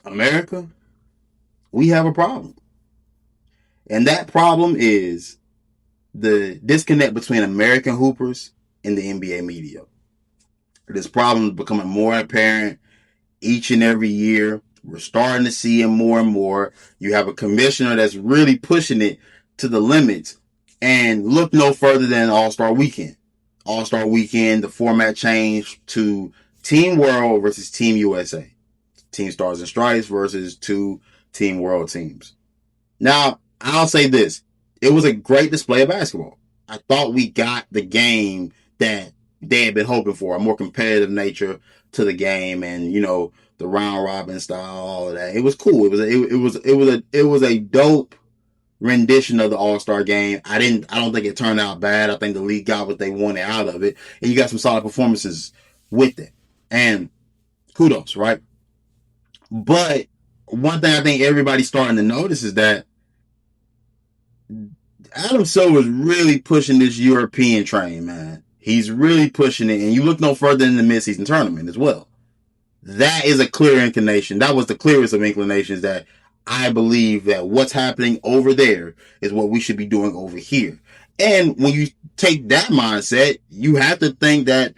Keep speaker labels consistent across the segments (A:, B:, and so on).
A: America, we have a problem. And that problem is the disconnect between American hoopers and the NBA media. This problem is becoming more apparent each and every year. We're starting to see it more and more. You have a commissioner that's really pushing it to the limits. And look no further than All-Star Weekend. All-Star Weekend, the format changed to Team World versus Team USA. Team Stars and Stripes versus two Team World teams. Now, I'll say this. It was a great display of basketball. I thought we got the game that they had been hoping for, a more competitive nature to the game, and the round robin style, all of that. It was cool. It was a dope rendition of the All-Star game. I don't think it turned out bad. I think the league got what they wanted out of it, and you got some solid performances with it. And kudos, right? But one thing I think everybody's starting to notice is that Adam Silver is really pushing this European train, man. He's really pushing it, and you look no further than the midseason tournament as well. That is a clear inclination. That was the clearest of inclinations that I believe that what's happening over there is what we should be doing over here. And when you take that mindset, you have to think that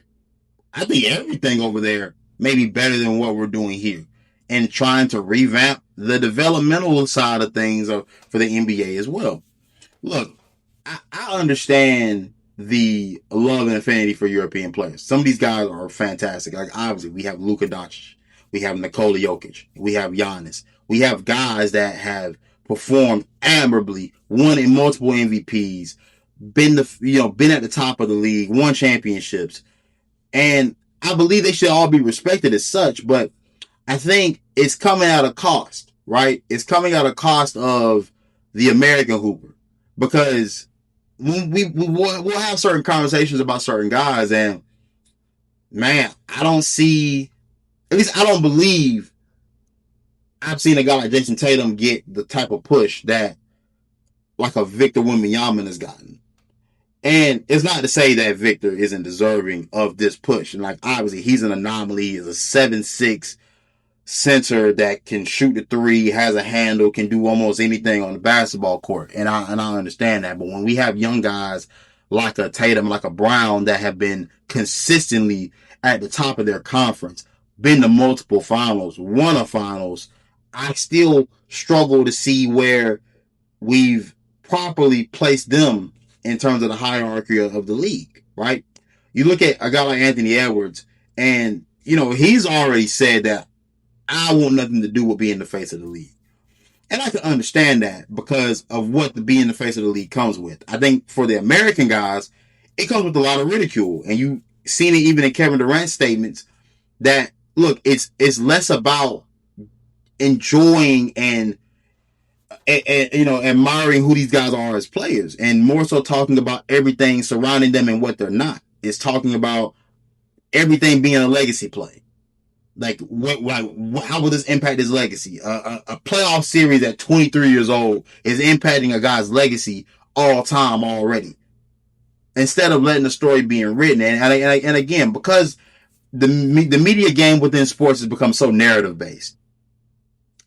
A: I think everything over there may be better than what we're doing here, and trying to revamp the developmental side of things for the NBA as well. Look, I understand the love and affinity for European players. Some of these guys are fantastic. Like, obviously, we have Luka Doncic, we have Nikola Jokic, we have Giannis. We have guys that have performed admirably, won in multiple MVPs, been at the top of the league, won championships, and I believe they should all be respected as such. But I think it's coming at a cost, right? It's coming at a cost of the American hooper, because we'll have certain conversations about certain guys, and man, I don't see, at least I don't believe I've seen a guy like Jason Tatum get the type of push that like a Victor Wembanyama has gotten. And it's not to say that Victor isn't deserving of this push. And like, obviously, he's an anomaly. He's a 7'6" center that can shoot the three, has a handle, can do almost anything on the basketball court. And I understand that. But when we have young guys like a Tatum, like a Brown, that have been consistently at the top of their conference, been to multiple finals, won a finals, I still struggle to see where we've properly placed them in terms of the hierarchy of the league, right? You look at a guy like Anthony Edwards, and, he's already said that I want nothing to do with being the face of the league. And I can understand that because of what the being the face of the league comes with. I think for the American guys, it comes with a lot of ridicule. And you've seen it even in Kevin Durant's statements that, look, it's less about enjoying and admiring who these guys are as players, and more so talking about everything surrounding them and what they're not. It's talking about everything being a legacy play. Like, how will this impact his legacy? A playoff series at 23 years old is impacting a guy's legacy all time already, instead of letting the story being written. And again, because the media game within sports has become so narrative based,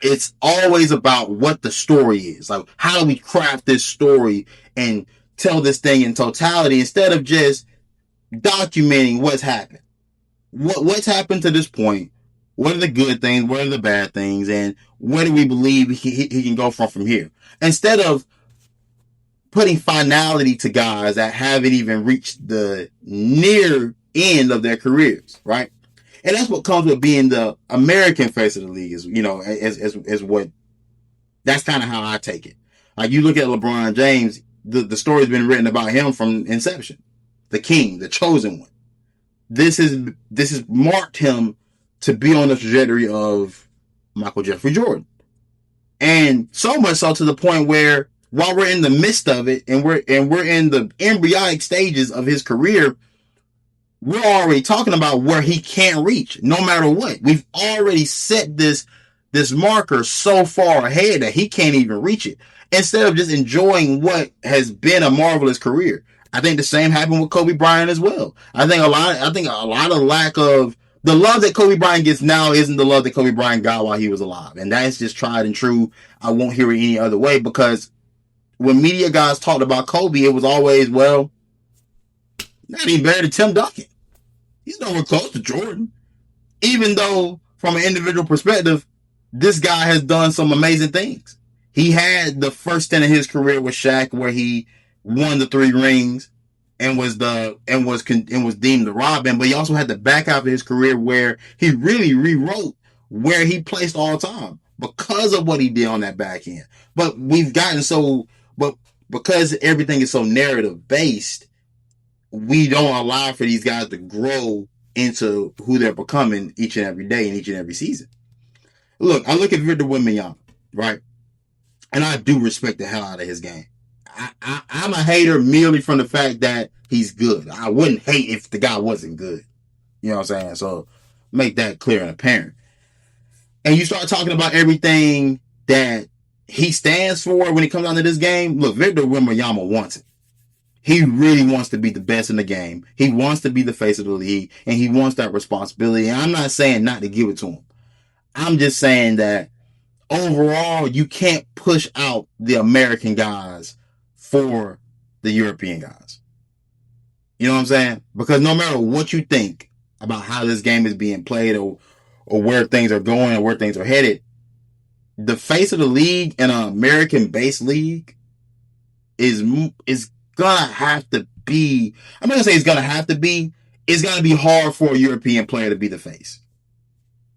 A: it's always about what the story is. Like, how do we craft this story and tell this thing in totality instead of just documenting what's happened? What's happened to this point? What are the good things? What are the bad things? And where do we believe he can go from here? Instead of putting finality to guys that haven't even reached the near end of their careers, right? And that's what comes with being the American face of the league, is what, that's kind of how I take it. Like, you look at LeBron James, the story's been written about him from inception. The king, the chosen one. This has marked him to be on the trajectory of Michael Jeffrey Jordan. And so much so to the point where, while we're in the midst of it and we're in the embryonic stages of his career, we're already talking about where he can't reach, no matter what. We've already set this marker so far ahead that he can't even reach it, instead of just enjoying what has been a marvelous career. I think the same happened with Kobe Bryant as well. I think a lot of lack of the love that Kobe Bryant gets now isn't the love that Kobe Bryant got while he was alive. And that's just tried and true. I won't hear it any other way, because when media guys talked about Kobe, it was always, well, not even better than Tim Duncan. He's nowhere close to Jordan. Even though, from an individual perspective, this guy has done some amazing things. He had the first stint of his career with Shaq where he won the 3 rings and was deemed the Robin, but he also had the back half of his career where he really rewrote where he placed all time because of what he did on that back end. But because everything is so narrative based, we don't allow for these guys to grow into who they're becoming each and every day and each and every season. Look, I look at Victor Wembanyama, right? And I do respect the hell out of his game. I'm a hater merely from the fact that he's good. I wouldn't hate if the guy wasn't good. You know what I'm saying? So make that clear and apparent. And you start talking about everything that he stands for when it comes down to this game. Look, Victor Wembanyama wants it. He really wants to be the best in the game. He wants to be the face of the league, and he wants that responsibility. And I'm not saying not to give it to him. I'm just saying that overall, you can't push out the American guys for the European guys. You know what I'm saying? Because no matter what you think about how this game is being played or where things are going or where things are headed, the face of the league in an American-based league is gonna have to be, I'm not gonna say it's gonna have to be, it's gonna be hard for a European player to be the face.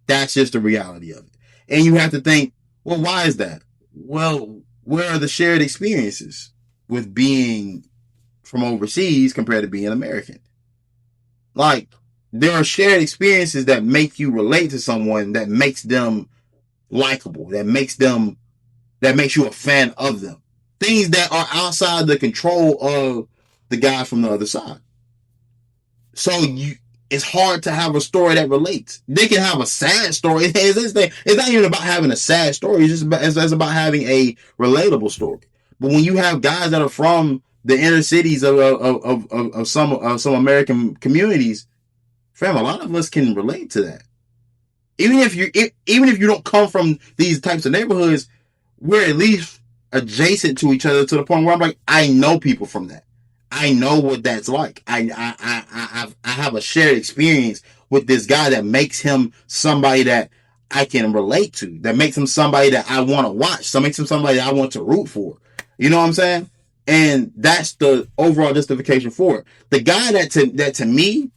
A: That's just the reality of it. And you have to think, well, why is that? Well, where are the shared experiences with being from overseas compared to being American? Like, there are shared experiences that make you relate to someone, that makes them likable, that makes you a fan of them. Things that are outside the control of the guys from the other side. So it's hard to have a story that relates. They can have a sad story. It's not even about having a sad story. It's about having a relatable story. But when you have guys that are from the inner cities of some American communities, fam, a lot of us can relate to that. Even if you don't come from these types of neighborhoods, we're at least adjacent to each other to the point where I'm like, I know people from that. I know what that's like. I have a shared experience with this guy that makes him somebody that I can relate to, that makes him somebody that I want to watch, so makes him somebody that I want to root for. You know what I'm saying? And that's the overall justification for it. The guy that to me,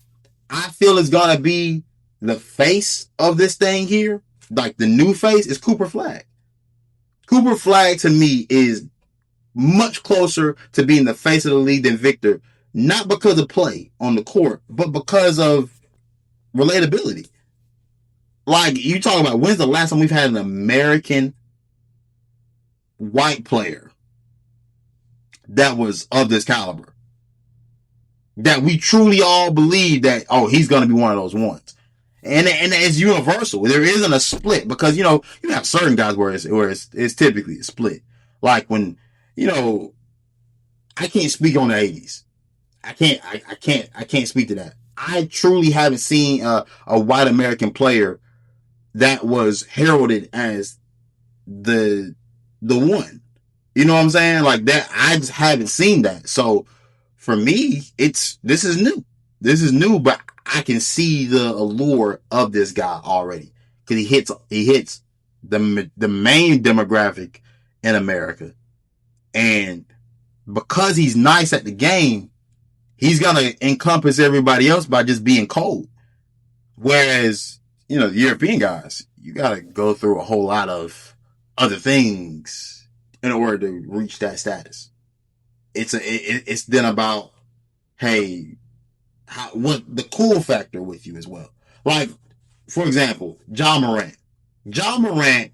A: I feel is gonna be the face of this thing here, like the new face, is Cooper Flagg. Cooper Flagg to me is much closer to being the face of the league than Victor, not because of play on the court, but because of relatability. Like, you talk about, when's the last time we've had an American white player that was of this caliber? That we truly all believe that, oh, he's going to be one of those ones. And it's universal. There isn't a split, because, you have certain guys where it's typically a split. Like when, I can't speak on the 80s. I can't speak to that. I truly haven't seen a white American player that was heralded as the one. You know what I'm saying? Like that, I just haven't seen that. So for me, this is new. This is new, but I can see the allure of this guy already, because he hits the main demographic in America, and because he's nice at the game, he's gonna encompass everybody else by just being cold. Whereas, the European guys, you gotta go through a whole lot of other things in order to reach that status. It's then about, hey, what the cool factor with you as well. Like, for example, Ja Morant. Ja Morant,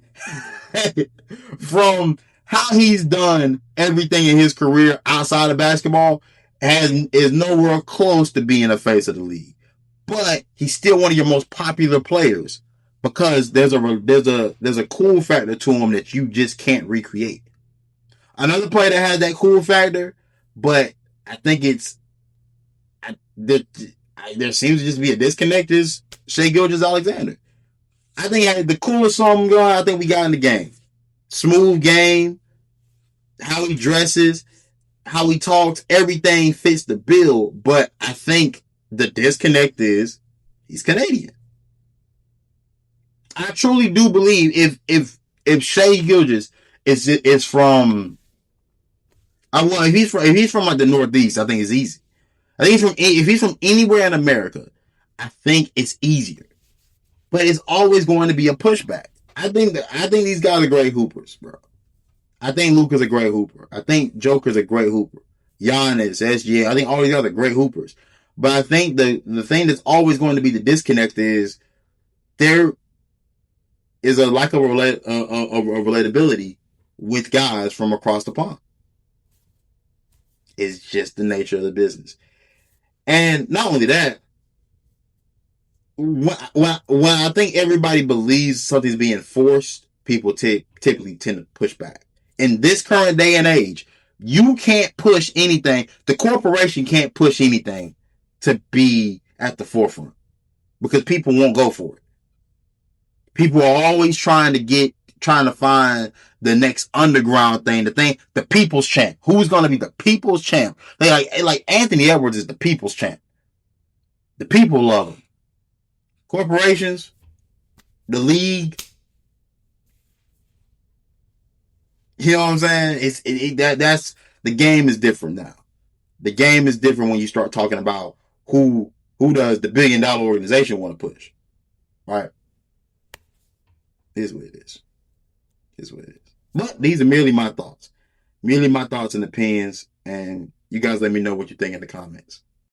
A: from how he's done everything in his career outside of basketball, is nowhere close to being a face of the league. But he's still one of your most popular players, because there's a cool factor to him that you just can't recreate. Another player that has that cool factor, but I think there seems to just be a disconnect is Shai Gilgeous-Alexander. I think he had the coolest song going. I think we got in the game. Smooth game, how he dresses, how he talks, everything fits the bill. But I think the disconnect is he's Canadian. I truly do believe if Shai Gilgeous is from if he's from like the Northeast, I think it's easy. I think if he's from anywhere in America, I think it's easier. But it's always going to be a pushback. I think these guys are great hoopers, bro. I think Luka's a great hooper. I think Joker's a great hooper. Giannis, SGA, I think all these guys are great hoopers. But I think the thing that's always going to be the disconnect is there is a lack of relatability with guys from across the pond. It's just the nature of the business. And not only that, when I think everybody believes something's being forced, people typically tend to push back. In this current day and age, you can't push anything. The corporation can't push anything to be at the forefront because people won't go for it. People are always trying to find the next underground thing, the people's champ. Who's going to be the people's champ? Like Anthony Edwards is the people's champ. The people love him. Corporations, the league. You know what I'm saying? That's the game is different now. The game is different when you start talking about who does the $1 billion organization want to push. Right? Here's what it is. Here's what it is. But these are merely my thoughts. Merely my thoughts and opinions. And you guys let me know what you think in the comments.